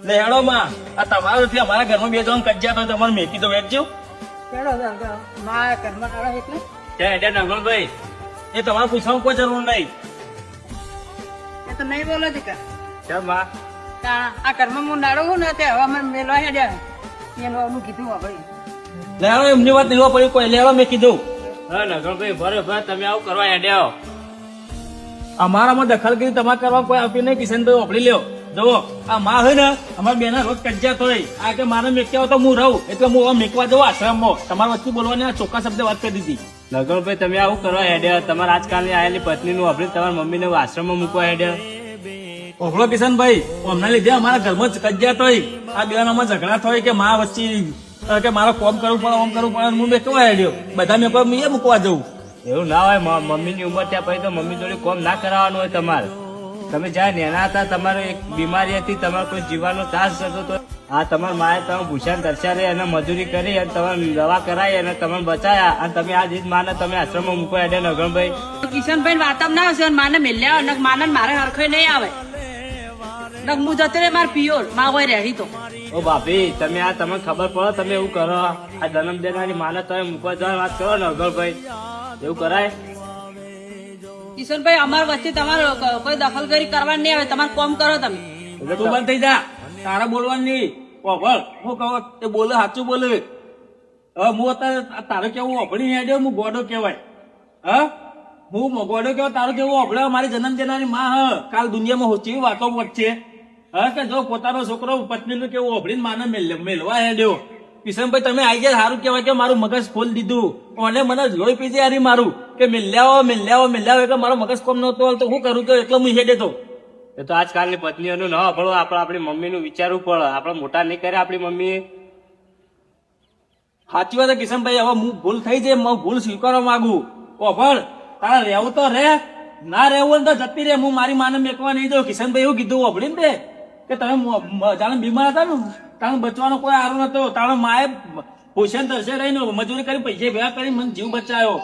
લેડો માં આ તમારાથી અમારા ઘરમાં બે જણ કજ્જા તો તમારે મેકી તો વેચજો. મારા ઘરમાં કાઢો એટલે ત્યાં નગરભાઈ એ તમારે પૂછવાનું કોઈ જરૂર નહીં. એ તો નહીં બોલો દીકરા. કેમ માં આ ઘરમાં હું નાડો છું ને તે હવે મને મેલવા હેડ્યા એનું અમુક કીધું ભાઈ. લેડો એમની વાત નહીં પડી કોઈ લેડો મેં કીધું. હા નગરભાઈ બરોબર તમે આવું કરવા હેડ્યા અમારામાં દખલ કરી તમારે કરવા કોઈ આપ્યું નહીં. કિશનભાઈ ઓપડી લ્યો જુઓ આ માં હોય ને અમારા બેના રોજ કજ્જા થોય આ કે મારે મેક્યા તો હું રહું એટલે હું મેકવા જવું આશ્રમમાં. તમારા વચ્ચે બોલવાની આ ચોખ્ખા શબ્દ વાત કરી દીધી. નગરભાઈ તમે આવું કરવા હેડ્યા તમારા આજકાલની આયેલી પત્નીનું અભરી તમારા મમ્મીને આશ્રમમાં મૂકવા હેડ્યા. ઓખલો કિશનભાઈ અમને લીધે અમારા ઘરમાં કજ્જા થોય આ બેનામાં ઝઘડા થોય કે માં વચ્ચે કે મારે કોમ કરવું પડે ઓમ કરવું પડે હું મેકવા હેડ્યો બધા મેકવા મેં મૂકવા જવું. એવું ના હોય મમ્મીની ઉંમર ત્યાં પછી તો મમ્મી જોડે કોમ ના કરાવવાનું હોય તમારે. તમે જ્યાં નેના હતા તમારે એક બીમારી હતી તમારે કોઈ જીવવાનો ત્રાસ થતો તો આ તમારા માએ તમે ભૂષણ દર્શાવી અને મજૂરી કરી અને તમારે દવા કરાવી અને તમે બચાયા અને તમે આ જીત માને તમે આશ્રમમાં મૂકો હેડે નગરભાઈ. કિશનભાઈ વાતમ ના આવશે માને મેલ્યા ને માને મારે હરખઈ નહીં આવે ને હું જતી રે મારે પિયોર માં હોય રહી તો. ઓ બાપી તમે આ તમને ખબર પડે તમે એવું કરો આ જન્મ દેનારી માને તમે મૂકવા જવાની વાત કરો નગરભાઈ એવું કરાય. કિશનભાઈ અમારા વચ્ચે તમારે કોઈ દખલગીરી કરવાની નહીં આવે તમારે કોમ કરો તમે. તું બંધ થઈ જા તારા બોલવાનું નહીં. ઓભળ હું કહું એ બોલે સાચું બોલે. હવે હું અત્યારે તારે કેવું ઓભળી હેડ્યો હું ગોડો કહેવાય. હા હું ગોડો કેવાય તારું કેવું ઓભળે મારી જન્મ દેનારી માં હ કાલ દુનિયામાં હોચી વાતો વચ્ચે હા કે જો પોતાનો છોકરો પત્નીનું કેવું ઓભળીને માને મેલવા હેડ્યો. કિશનભાઈ તમે આવી ગયા સારું કહેવાય કે મારું મગજ ખોલી દીધું. અને મને લોહી પીજે યારી મારું કે મિલ્યાવો એટલે મારો મગજ કોમ નતો તો હું કરું તો એટલે હું હેડે તો. એ તો આજકાલની પત્નીઓનું ન પડો આપણે આપણી મમ્મીનું વિચારવું પડે. આપણે મોટા નહીં કરે આપણી મમ્મી. સાચી વાત કિશનભાઈ હવે હું ભૂલ થઈ જાય હું ભૂલ સ્વીકારવા માંગુ. ઓભળ તારે રહેવું તો રે ના રહેવું તો જતી રે હું મારી માને મેકવા નહીં દઉં. કિશનભાઈ એવું કીધું ઓભળી ને કે તમે જાણે બીમાર હતા ને તાણે બચવાનો કોઈ આરો નતો તાણે માએ પોષણ થશે રહીને મજૂરી કરી પૈસા ભેગા કરી મને જીવ બચાયો.